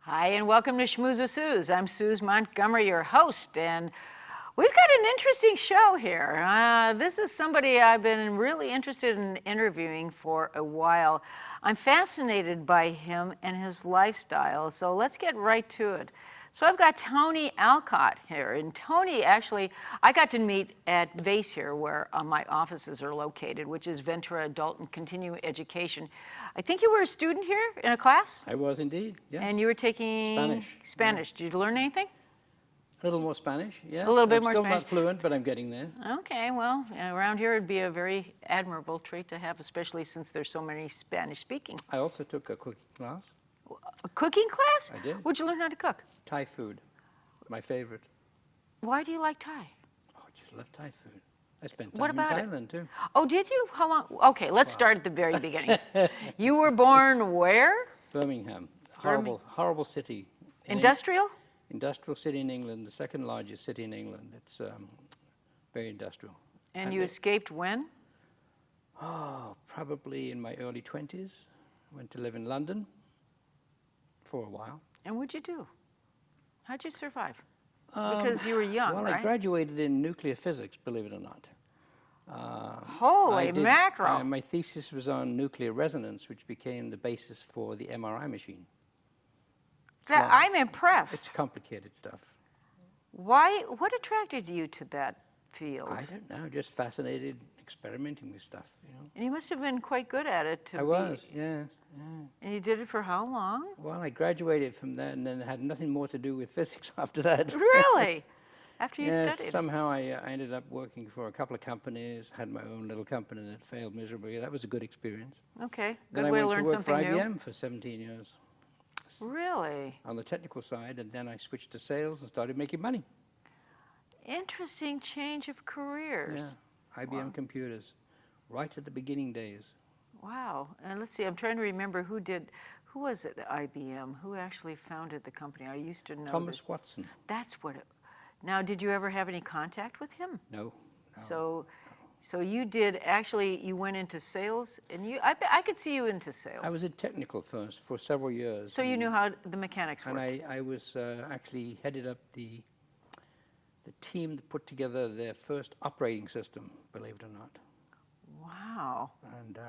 Hi, and welcome to Schmooze with Suze. I'm Suze Montgomery, your host, and we've got an interesting show here. This is somebody I've been really interested in interviewing for a while. I'm fascinated by him and his lifestyle, so let's get right to it. So I've got Tony Alcock here, and Tony actually, I got to meet at VACE here, where my offices are located, which is Ventura Adult and Continuing Education. I think you were a student here in a class? I was indeed, yes. And you were taking? Spanish. Spanish. Yes. Did you learn anything? A little more Spanish, yes. A little bit I'm more still Spanish. not fluent, but I'm getting there. Okay, well, around here it'd be a very admirable trait to have, especially since there's so many Spanish speaking. I also took a cooking class. A cooking class? I did. What'd you learn how to cook? Thai food, my favorite. Why do you like Thai? Oh, I just love Thai food. I spent What time about in Thailand too. Oh, did you? How long? Okay, let's start at the very beginning. You were born where? Birmingham, horrible city. Industrial? Industrial city in England, the second largest city in England. It's very industrial. And you escaped when? Oh, probably in my early 20s. Went to live in London for a while. And what'd you do? How'd you survive? Because you were young, well, right? I graduated in nuclear physics, believe it or not. Holy mackerel. My thesis was on nuclear resonance, which became the basis for the MRI machine. I'm impressed. It's complicated stuff. Why? What attracted you to that field? I don't know, just fascinated experimenting with stuff, you know. And you must have been quite good at it. I was, yes. Yeah. And you did it for how long? Well, I graduated from that and then had nothing more to do with physics after that. Really? After you Yes, studied? somehow I ended up working for a couple of companies, had my own little company that failed miserably. That was a good experience. Okay, Then good I way to went learn to work something for new. IBM for 17 years. Really? On the technical side, and then I switched to sales and started making money. Interesting change of careers. Yeah, IBM computers, right at the beginning days. Wow. And let's see, I'm trying to remember who was it at IBM? Who actually founded the company? I used to know. Thomas Watson. That's what it. Now, did you ever have any contact with him? No. So you did, actually, you went into sales, and I could see you into sales. I was in technical first for several years. So you knew how the mechanics worked. And I was actually headed up the team that put together their first operating system, believe it or not. Wow. And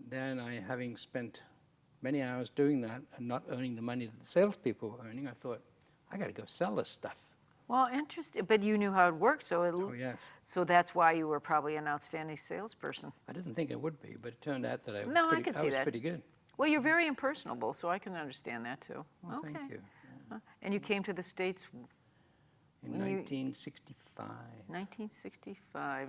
then having spent many hours doing that and not earning the money that the salespeople were earning, I thought, I got to go sell this stuff. Well, interesting, but you knew how it worked, so yes. So that's why you were probably an outstanding salesperson. I didn't think I would be, but it turned out that I was pretty good. Well, you're very impersonable, so I can understand that too. Well, okay. Thank you. Yeah. And you came to the States in 1965. 1965.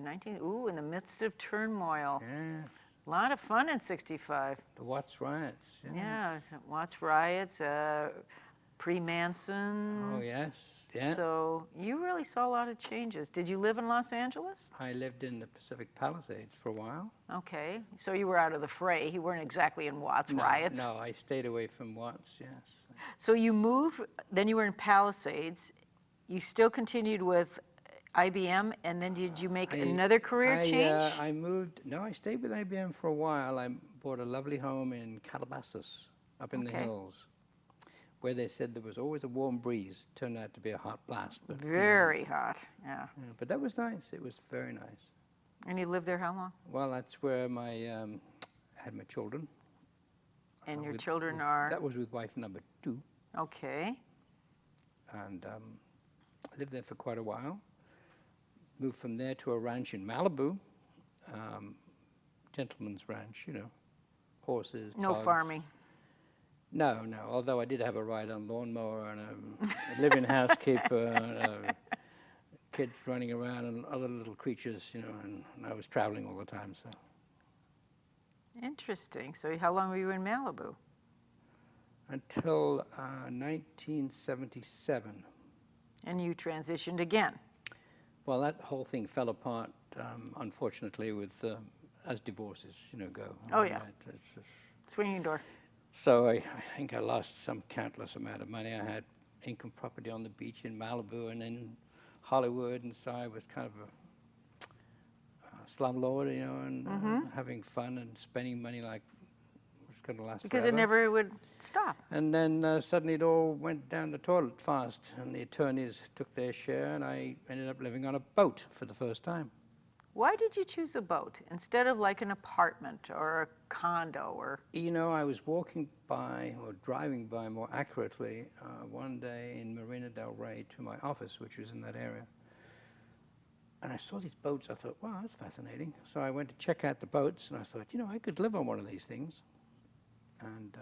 In the midst of turmoil. Yeah. A lot of fun in 65. The Watts riots. Yeah, Watts riots, pre-Manson. Oh, yes. Yeah. So you really saw a lot of changes. Did you live in Los Angeles? I lived in the Pacific Palisades for a while. Okay, so you were out of the fray. You weren't exactly in Watts riots. No, I stayed away from Watts, yes. So you moved, then you were in Palisades. You still continued with IBM, and then did you make another career change? I stayed with IBM for a while. I bought a lovely home in Calabasas, up in the hills, where they said there was always a warm breeze. Turned out to be a hot blast. But, very hot, yeah. But that was nice. It was very nice. And you lived there how long? Well, that's where I had my children. And your children are? That was with wife number 2. Okay. And I lived there for quite a while. Moved from there to a ranch in Malibu, gentleman's ranch, you know, horses, No dogs. farming. No, no, although I did have a ride on lawnmower and a living housekeeper, and, kids running around and other little creatures, you know, and I was traveling all the time, so. Interesting. So how long were you in Malibu? Until 1977. And you transitioned again. Well, that whole thing fell apart, unfortunately, with as divorces, you know, go. Oh, yeah. It's just, Swinging door. so I think I lost some countless amount of money. I had income property on the beach in Malibu and in Hollywood, and so I was kind of a slumlord, you know, and having fun and spending money like it was going to last Because forever. it never would stop. And then suddenly it all went down the toilet fast, and the attorneys took their share, and I ended up living on a boat for the first time. Why did you choose a boat instead of like an apartment or a condo or? You know, I was walking by, or driving by more accurately, one day in Marina del Rey to my office, which was in that area. And I saw these boats. I thought, wow, that's fascinating. So I went to check out the boats, and I thought, you know, I could live on one of these things. And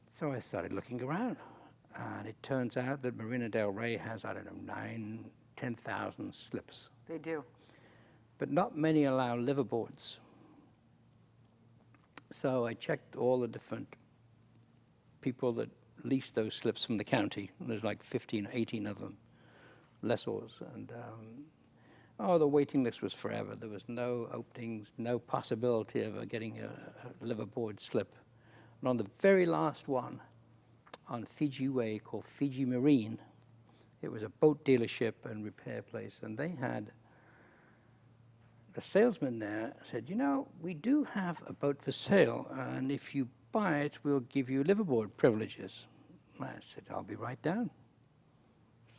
so I started looking around. And it turns out that Marina del Rey has, I don't know, 10,000 slips. They do. But not many allow liverboards. So I checked all the different people that lease those slips from the county. And there's like 15 or 18 of them, lessors. And the waiting list was forever. There was no openings, no possibility of getting a liverboard slip. And on the very last one, on Fiji Way, called Fiji Marine, it was a boat dealership and repair place. And they had the salesman there said, you know, we do have a boat for sale, and if you buy it, we'll give you liverboard privileges. I said, I'll be right down.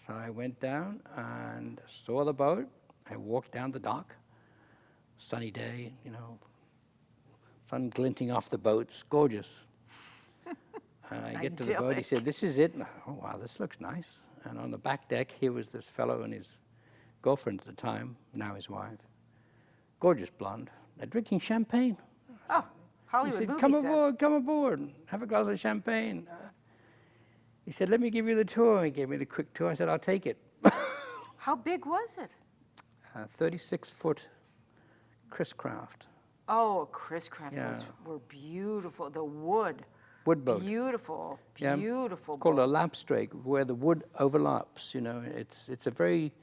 So I went down and saw the boat. I walked down the dock, sunny day, you know, sun glinting off the boat, it's gorgeous. And I get to the boat, he said, this is it. And oh, wow, this looks nice. And on the back deck, here was this fellow and his girlfriend at the time, now his wife. Gorgeous blonde. They're drinking champagne. Oh, Hollywood He said, movie come set. aboard, have a glass of champagne. He said, let me give you the tour. He gave me the quick tour. I said, I'll take it. How big was it? 36-foot Chris Craft. Oh, Chris Craft, Yeah. those were beautiful. The wood. Wood boat. Beautiful, Yeah. beautiful. It's called a boat. lapstrake, where the wood overlaps. You know, it's a very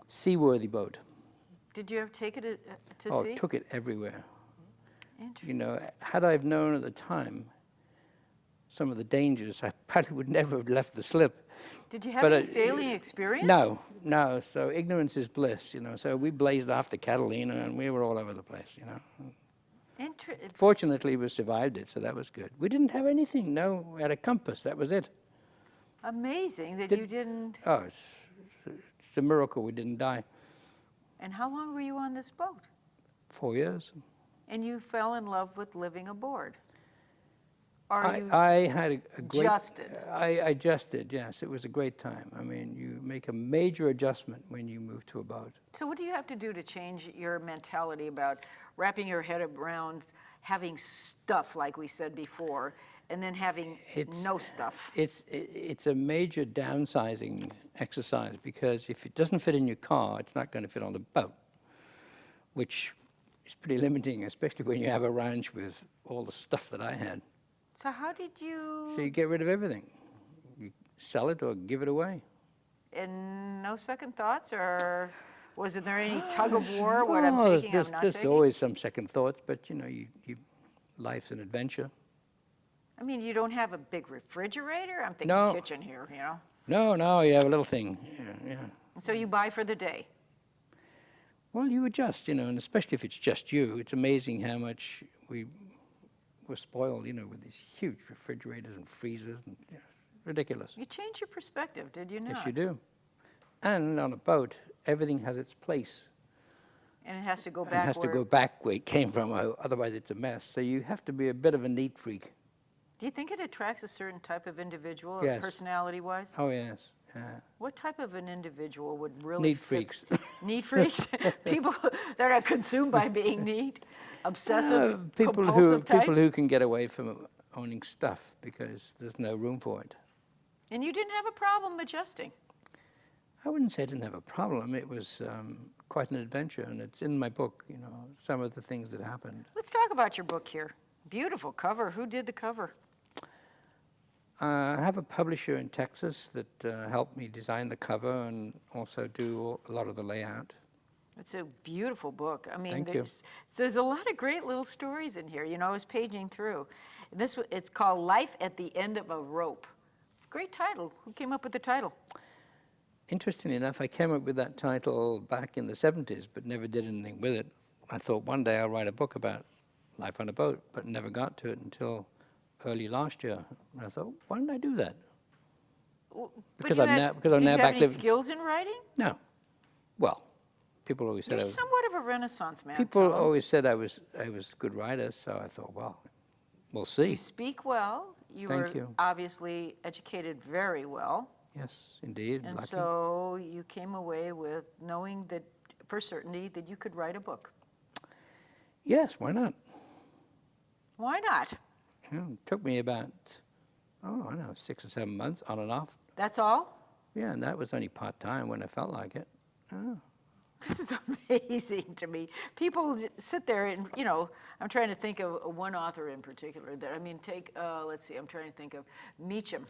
seaworthy boat. Did you ever take it to Oh, sea? took it everywhere. Interesting. You know, had I have known at the time some of the dangers, I probably would never have left the slip. Did you have but, any sailing experience? No. So ignorance is bliss, you know. So we blazed off the Catalina, and we were all over the place, you know. Fortunately, we survived it, so that was good. We didn't have anything. No, we had a compass. That was it. Amazing that you didn't. Oh, it's a miracle we didn't die. And how long were you on this boat? 4 years. And you fell in love with living aboard? Or you I had a great... adjusted? I adjusted, yes. It was a great time. I mean, you make a major adjustment when you move to a boat. So what do you have to do to change your mentality about wrapping your head around having stuff, like we said before, and then having no stuff? It's a major downsizing exercise, because if it doesn't fit in your car, it's not going to fit on the boat, which is pretty limiting, especially when you have a ranch with all the stuff that I had. So how did you... So you get rid of everything. You sell it or give it away. And no second thoughts, or was there any tug of war? What I'm Oh, taking, I'm not there's taking? always some second thoughts, but you know, life's an adventure. I mean, you don't have a big refrigerator? I'm thinking No. kitchen here, you know? No, you have a little thing. Yeah. So you buy for the day. Well, you adjust, you know, and especially if it's just you. It's amazing how much we were spoiled, you know, with these huge refrigerators and freezers. And, ridiculous. You changed your perspective, did you not? Yes, you do. And on a boat, everything has its place. And it has to go And back it has to where... go back where it came from, otherwise it's a mess. So you have to be a bit of a neat freak. Do you think it attracts a certain type of individual, Yes. personality-wise? Oh, yes. What type of an individual would really Neat fit- freaks. Neat freaks? People that are consumed by being neat? Obsessive, compulsive types? People who can get away from owning stuff because there's no room for it. And you didn't have a problem adjusting. I wouldn't say I didn't have a problem. It was quite an adventure, and it's in my book, you know, some of the things that happened. Let's talk about your book here. Beautiful cover. Who did the cover? I have a publisher in Texas that helped me design the cover and also do a lot of the layout. It's a beautiful book. I mean, Thank you. there's a lot of great little stories in here. You know, I was paging through. It's called Life at the End of a Rope. Great title. Who came up with the title? Interestingly enough, I came up with that title back in the 70s, but never did anything with it. I thought one day I'll write a book about life on a boat, but never got to it until early last year. And I thought, why didn't I do that? Because I'm now Did you have back any living. skills in writing? No. Well, people always said You're I was. somewhat of a Renaissance man. People Tom. always said I was a good writer, so I thought, well, we'll see. You speak well. You Thank were you. obviously educated very well. Yes, indeed. And lucky. so you came away with knowing that, for certainty, that you could write a book. Yes, why not? Why not? You know, it took me about, I don't know, 6 or 7 months on and off. That's all? Yeah, and that was only part-time when I felt like it. Oh. This is amazing to me. People sit there and, you know, I'm trying to think of one author in particular that, I mean, let's see, I'm trying to think of Meacham.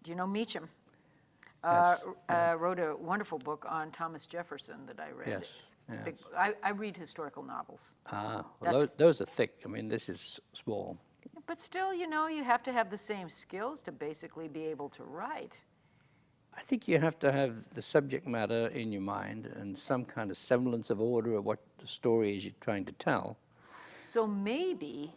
Do you know Meacham? Yes, Wrote a wonderful book on Thomas Jefferson that I read. Yes, yes. Big, I read historical novels. Well, That's- those are thick. I mean, this is small. But still, you know, you have to have the same skills to basically be able to write. I think you have to have the subject matter in your mind and some kind of semblance of order of what the story is you're trying to tell. So maybe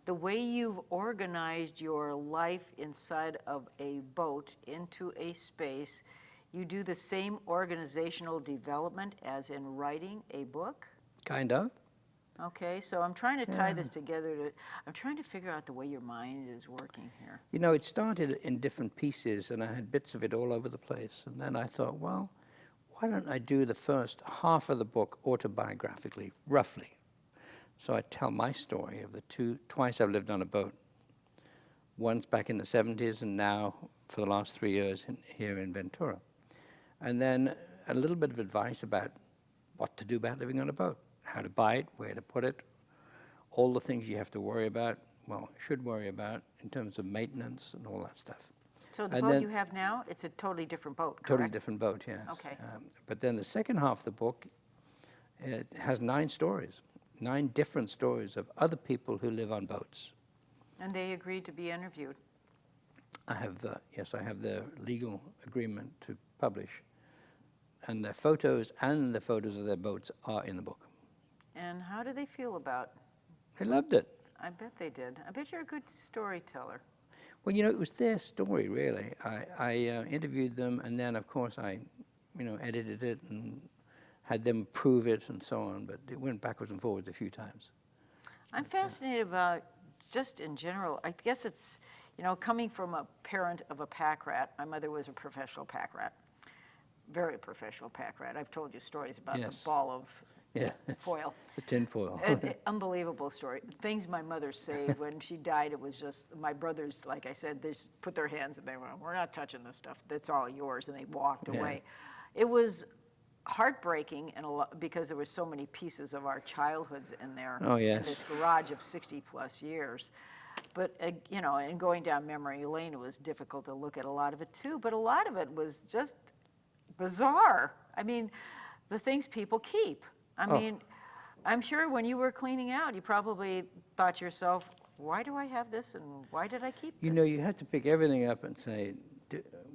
the way you've organized your life inside of a boat into a space, you do the same organizational development as in writing a book? Kind of. Okay, so I'm trying to tie this together. I'm trying to figure out the way your mind is working here. You know, it started in different pieces, and I had bits of it all over the place. And then I thought, well, why don't I do the first half of the book autobiographically, roughly? So I tell my story of twice I've lived on a boat. Once back in the 70s, and now for the last 3 years here in Ventura. And then a little bit of advice about what to do about living on a boat. How to buy it, where to put it, all the things you have to worry about, should worry about in terms of maintenance and all that stuff. So the And boat then- you have now, it's a totally different boat, correct? Totally different boat, yes. Okay. But then the second half of the book, it has 9 stories, 9 different stories of other people who live on boats. And they agreed to be interviewed. I have the legal agreement to publish. And their photos and the photos of their boats are in the book. And how do they feel about? They loved it. I bet they did. I bet you're a good storyteller. Well, you know, it was their story, really. I interviewed them, and then, of course, I edited it and had them prove it and so on, but it went backwards and forwards a few times. I'm fascinated about, just in general, I guess it's, you know, coming from a parent of a pack rat. My mother was a professional pack rat, very professional pack rat. I've told you stories about Yes. the ball of Yeah, foil. the tinfoil. Unbelievable story. Things my mother saved when she died, it was just, my brothers, like I said, they just put their hands and they went, we're not touching this stuff. That's all yours. And they walked Yeah. away. It was heartbreaking and because there were so many pieces of our childhoods in there. Oh, In yes. this garage of 60 plus years. But, you know, and going down memory lane, it was difficult to look at a lot of it too. But a lot of it was just bizarre. I mean, the things people keep. I mean, I'm sure when you were cleaning out, you probably thought to yourself, why do I have this and why did I keep this? You know, you had to pick everything up and say,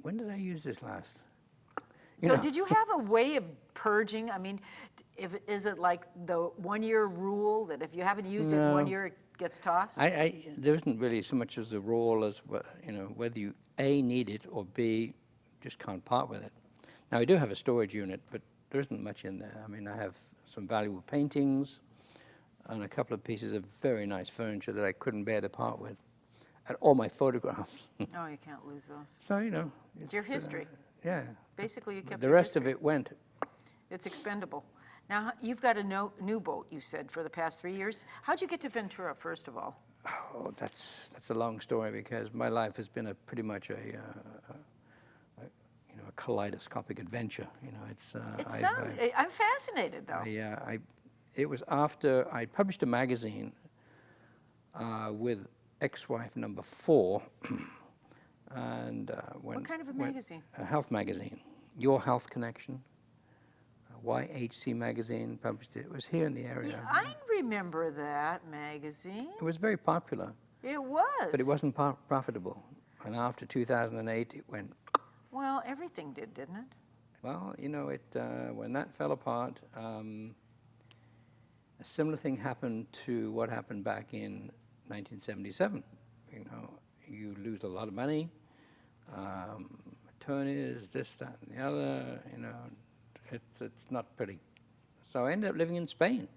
when did I use this last? You So know. did you have a way of purging? I mean, is it like the 1 year rule that if you haven't used it in 1 No. year, it gets tossed? There isn't really so much as a rule as, whether you A, need it, or B, just can't part with it. Now, I do have a storage unit, but there isn't much in there. I mean, I have some valuable paintings and a couple of pieces of very nice furniture that I couldn't bear to part with, and all my photographs. Oh, you can't lose those. So, you know. It's your history. Yeah. Basically, you kept The your rest of history. it went. It's expendable. Now, you've got a new boat, you said, for the past 3 years. How'd you get to Ventura, first of all? Oh, that's a long story because my life has been pretty much a you know, a kaleidoscopic adventure. You know, it's. It sounds, I'm fascinated, though. It was after I published a magazine with ex-wife number 4, and when. What kind of a when- magazine? A health magazine, Your Health Connection. YHC magazine published it. It was here in the area. Yeah, I remember that magazine. It was very popular, It was. but it wasn't profitable. And after 2008, it went. Well, everything did, didn't it? Well, you know, when that fell apart, a similar thing happened to what happened back in 1977. You know, you lose a lot of money, attorneys, this, that, and the other. You know, it's not pretty. So I ended up living in Spain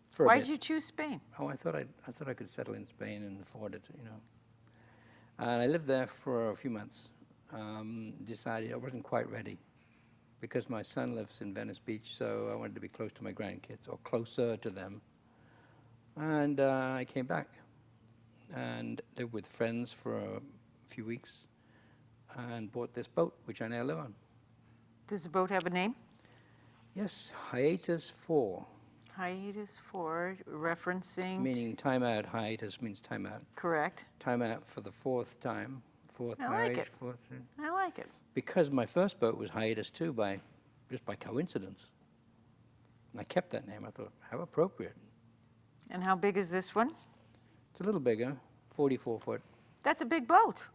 for a Why bit. did you choose Spain? Oh, I thought I could settle in Spain and afford it. You know, and I lived there for a few months. Decided I wasn't quite ready because my son lives in Venice Beach, so I wanted to be close to my grandkids or closer to them. And I came back and lived with friends for a few weeks and bought this boat, which I now live on. Does the boat have a name? Yes, Hiatus 4, Hiatus 4, referencing. meaning time out. Hiatus means time out. Correct. Time out for the 4th time, 4th I like marriage, it. 4th. I like it. Because my first boat was Hiatus 2 just by coincidence. And I kept that name. I thought, how appropriate. And how big is this one? It's a little bigger, 44 foot, That's a big boat.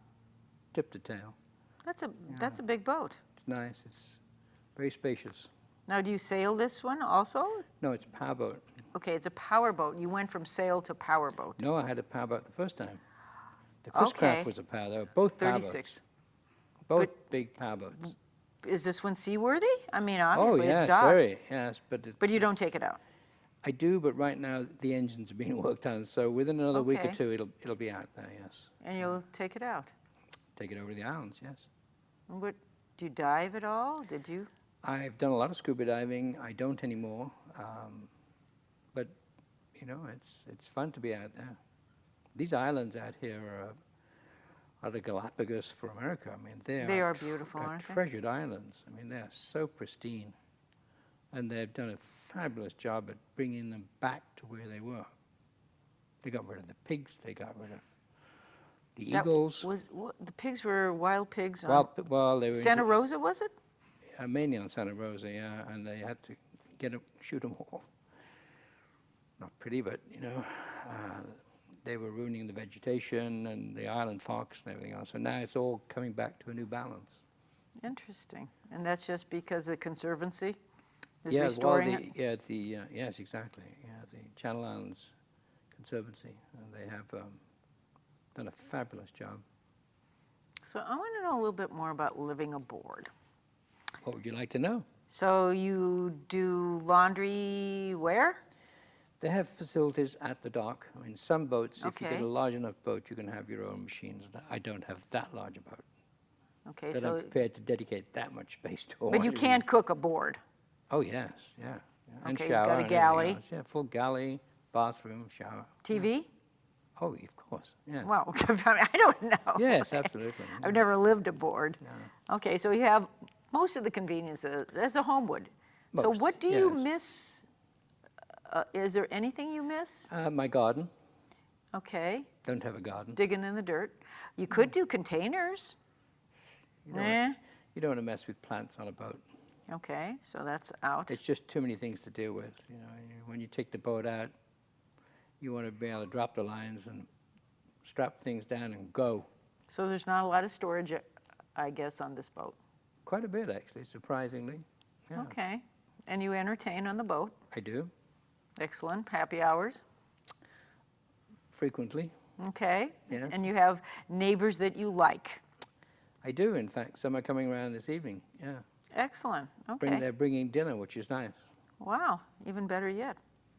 tip to tail. That's a big boat. It's nice. It's very spacious. Now, do you sail this one also? No, it's a power boat. Okay, it's a power boat. You went from sail to power boat. No, I had a power boat the first time. The Chris Craft Okay. was a power. They were both power 36. boats. Both big power boats. Is this one seaworthy? I mean, Oh, obviously yes, it's docked. very, yes. But you don't take it out. I do, but right now the engines are being worked on, so within another week or Okay. two, it'll be out there, yes. And you'll take it out. Take it over to the islands, yes. And what, do you dive at all? Did you? I've done a lot of scuba diving. I don't anymore, but you know, it's fun to be out there. These islands out here are the Galapagos for America. I mean, They are beautiful, aren't they? treasured islands. I mean, they are so pristine, and they've done a fabulous job at bringing them back to where they were. They got rid of the pigs. They got rid of the eagles. The pigs were wild pigs on Well, they were Santa Rosa, was it? mainly on Santa Rosa, yeah, and they had to shoot them all. Not pretty, but you know, they were ruining the vegetation and the island fox and everything else. So now it's all coming back to a new balance. Interesting. And that's just because the Conservancy is Yeah, restoring well, it? yes, exactly. Yeah, the Channel Islands Conservancy, and they have done a fabulous job. So I want to know a little bit more about living aboard. What would you like to know? So you do laundry where? They have facilities at the dock. I mean, some boats, if you get Okay. a large enough boat, you can have your own machines. I don't have that large a boat. Okay, That I'm prepared to dedicate that much space to. but you can't cook aboard. Oh, yes, yeah. And Okay, you've shower got a and everything galley. else. Yeah, full galley, bathroom, shower. TV? Oh, of course, yeah. Well, I don't know. Yes, absolutely. I've never lived aboard. Yeah. Okay, so you have most of the conveniences as a homewood. So Most, what do you yes. miss? Is there anything you miss? My garden. Okay, Don't have a garden. digging in the dirt. You could do containers. You don't, Eh, you don't want to mess with plants on a boat. okay, so that's out. It's just too many things to deal with. You know, when you take the boat out, you want to be able to drop the lines and strap things down and go. So there's not a lot of storage, I guess, on this boat. Quite a bit, actually, surprisingly. Yeah, Okay, and you entertain on the boat. I do, Excellent, happy hours. frequently. Okay. Yes. And you have neighbors that you like. I do, in fact. Some are coming around this evening, yeah. Excellent, okay. They're bringing dinner, which is nice. Wow, even better yet.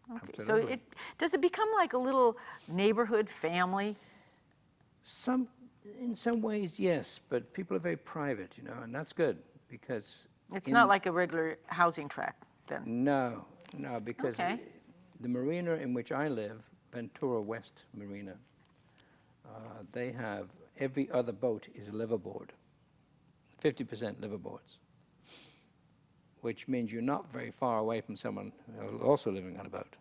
Okay, Absolutely. so does it become like a little neighborhood family? Some In some ways, yes, but people are very private, you know, and that's good because It's not like a regular housing tract then? no, no, because Okay. the marina in which I live, Ventura West Marina, they have every other boat is a liverboard, 50% liverboards, which means you're not very far away from someone who's also living on a boat.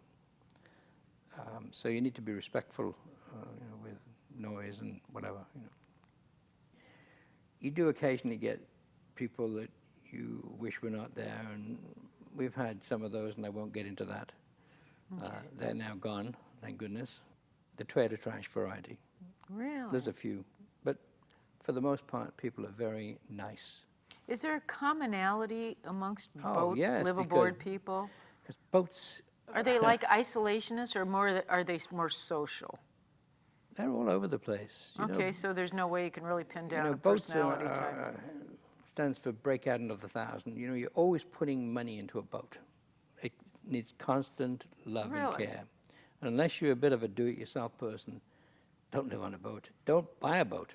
So you need to be respectful, you know, with noise and whatever. You know, you do occasionally get people that you wish were not there, and we've had some of those, and I won't get into that. They're now gone, thank goodness. The trailer trash variety. Really? There's a few, but for the most part, people are very nice. Is there a commonality amongst Oh, boat yes, liveaboard people? Because boats, Are they like isolationists or are they more social? they're all over the place. You know, Okay, so there's no way you can really pin down a boats personality type. stands for break out of the thousand. You know, you're always putting money into a boat. It needs constant love and Really? care. And unless you're a bit of a do-it-yourself person, don't live on a boat. Don't buy a boat.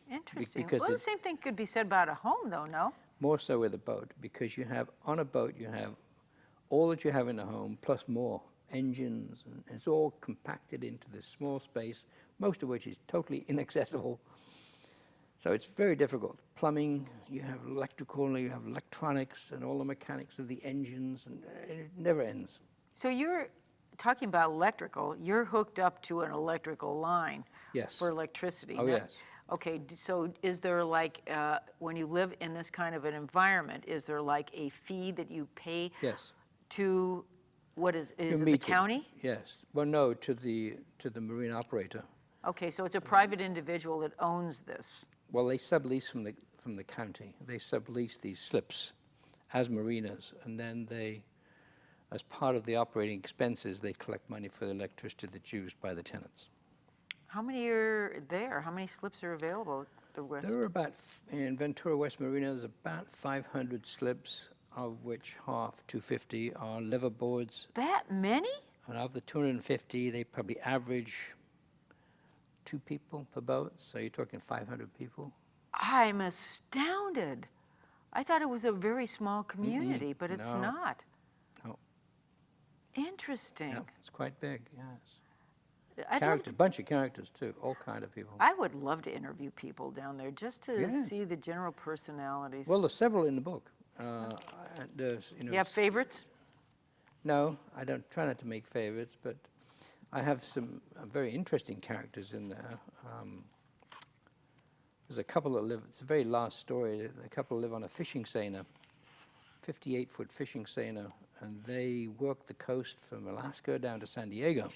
Interesting. because Well, the it- same thing could be said about a home, though, no? More so with a boat, because you have, on a boat, you have all that you have in a home, plus more engines, and it's all compacted into this small space, most of which is totally inaccessible. So it's very difficult. Plumbing, you have electrical, you have electronics, and all the mechanics of the engines, and it never ends. So you're talking about electrical. You're hooked up to an electrical line Yes. for electricity. Oh, Now- yes. Okay, so is there like, when you live in this kind of an environment, is there like a fee that you pay Yes. to, what is You're it the metered. county? Yes. Well, no, to the marine operator. Okay, so it's a private individual that owns this. Well, they sublease from the county. They sublease these slips as marinas, and then they, as part of the operating expenses, they collect money for the electricity that's used by the tenants. How many are there? How many slips are available at the West? There are about, in Ventura West Marina, there's about 500 slips, of which half, 250, are liverboards. That many? And of the 250, they probably average 2 people per boat, so you're talking 500 people. I'm astounded. I thought it was a very small community, but it's No. not. No. Interesting. Yeah, it's quite big, yes. I'd love Characters, bunch of characters too, all kind of people. I would love to interview people down there just to Yes. see the general personalities. Well, there's several in the book. There's, you know, you have favorites? No, I don't try not to make favorites, but I have some very interesting characters in there. There's a couple that live, it's a very last story, a couple live on a fishing seiner, 58-foot fishing seiner, and they work the coast from Alaska down to San Diego.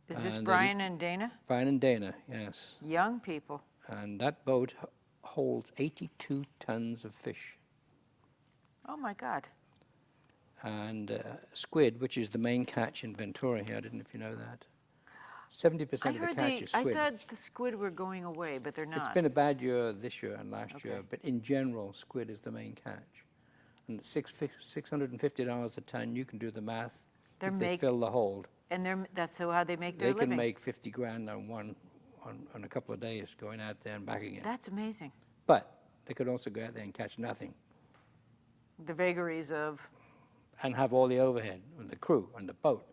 Is this and Brian and Dana? Brian and Dana, yes. Young people. And that boat holds 82 tons of fish. Oh my God. And squid, which is the main catch in Ventura here, I don't know if you know that. 70% of the catch is I squid. thought the squid were going away, but they're not. It's been a bad year this year and last year, Okay. but in general, squid is the main catch. And at $650 a ton, you can do the math. They're If they make- fill the hold, And that's how they make their they living. can make 50 grand on a couple of days going out there and back again. That's amazing. But they could also go out there and catch nothing The vagaries of, and have all the overhead and the crew and the boat.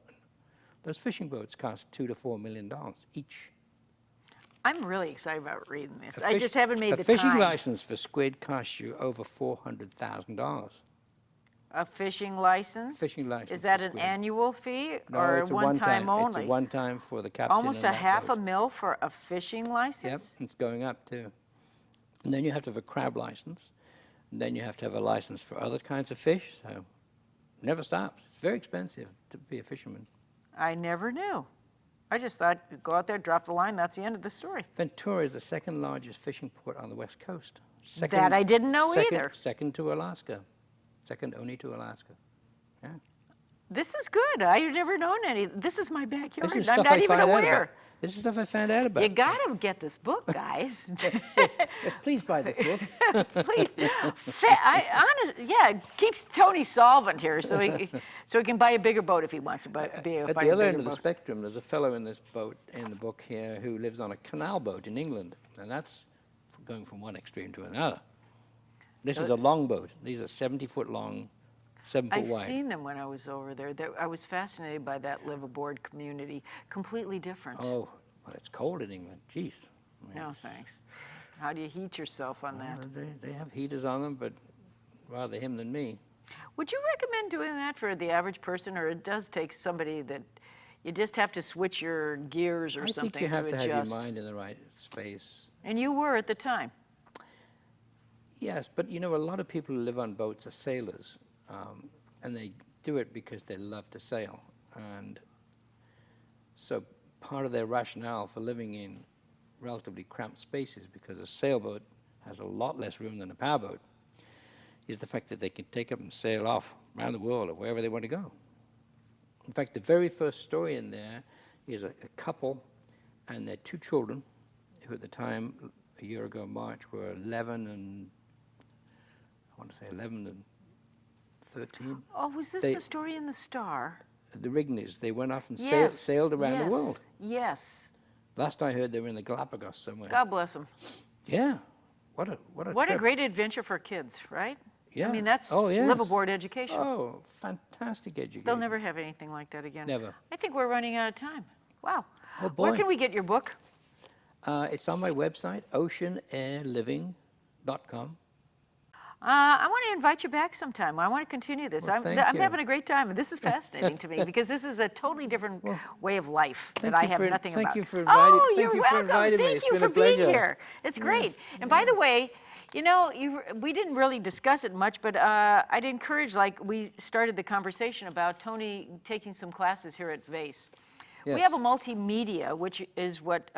Those fishing boats cost $2 to $4 million each. I'm really excited about reading this. A I fish- just haven't made the A fishing time. license for squid costs you over $400,000. A fishing license? Fishing license Is that for an squid. annual fee No, or it's a one-time only? It's a one-time for the captain. Almost and a that half a boat. mil for a fishing Yep, license? it's going up too. And then you have to have a crab license. And then you have to have a license for other kinds of fish. So it never stops. It's very expensive to be a fisherman. I never knew. I just thought, go out there, drop the line, that's the end of the story. Ventura is the second largest fishing port on the West Coast. That I didn't know either. Second to Alaska. Second only to Alaska. Yeah. This is good. I've never known any. This is my backyard. This is I'm stuff not I even find out aware. about. This is stuff I found out about. You got to get this book, guys. Yes, please buy this book. Please. Yeah, keeps Tony solvent here so he can buy a bigger boat if he wants to buy At a the other bigger end of the boat. spectrum, there's a fellow in the book here, who lives on a canal boat in England, and that's going from one extreme to another. This is a long boat. These are 70-foot long, 7 foot I've wide. seen them when I was over there. I was fascinated by that live aboard community. Completely different. Oh, well, it's cold in England. Jeez. I mean, No, thanks. How do you heat yourself on that? they have heaters on them, but rather him than me. Would you recommend doing that for the average person, or it does take somebody that you just have to switch your gears or I something think you have to adjust? have your mind in the right space. And you were at the time. Yes, but you know, a lot of people who live on boats are sailors, and they do it because they love to sail. And so part of their rationale for living in relatively cramped spaces, because a sailboat has a lot less room than a powerboat, is the fact that they can take up and sail off around the world or wherever they want to go. In fact, the very first story in there is a couple and their 2 children, who at the time, a year ago March, were 11 and 13. Oh, was this They- the story in the Star? The Rigneys, they went off and Yes. sailed around the world. Yes. Last I heard, they were in the Galapagos somewhere. God bless them. Yeah, what a What a trip. great adventure for kids, right? Yeah. I mean, that's Oh, yes. live aboard education. Oh, fantastic education. They'll never have anything like that again. Never. I think we're running out of time. Wow. Oh, Where boy. can we get your book? It's on my website, oceanairliving.com. I want to invite you back sometime. I want to continue this. Well, I'm thank you. having a great time, and this is fascinating to me because this is a totally different way of life that thank I you have for- nothing thank about. you for inviting- Oh, thank you're you for welcome. inviting me. Thank It's you been for a being pleasure. here. It's great. And by the way, you know, we didn't really discuss it much, but I'd encourage, like we started the conversation about Tony taking some classes here at VASE. We Yes. have a multimedia, which is what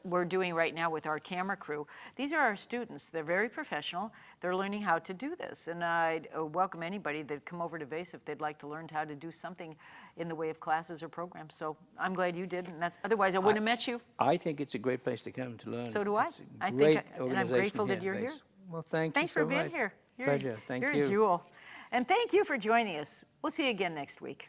we're doing right now with our camera crew. These are our students. They're very professional. They're learning how to do this. And I'd welcome anybody that come over to VASE if they'd like to learn how to do something in the way of classes or programs. So I'm glad you did. And otherwise I wouldn't have met you. I think it's a great place to come to learn. So do I. It's a I think great and I'm organization grateful that at you're here. Base. Well, thank Thanks you so for being much. here. You're, Pleasure. Thank you're you. a jewel. And thank you for joining us. We'll see you again next week.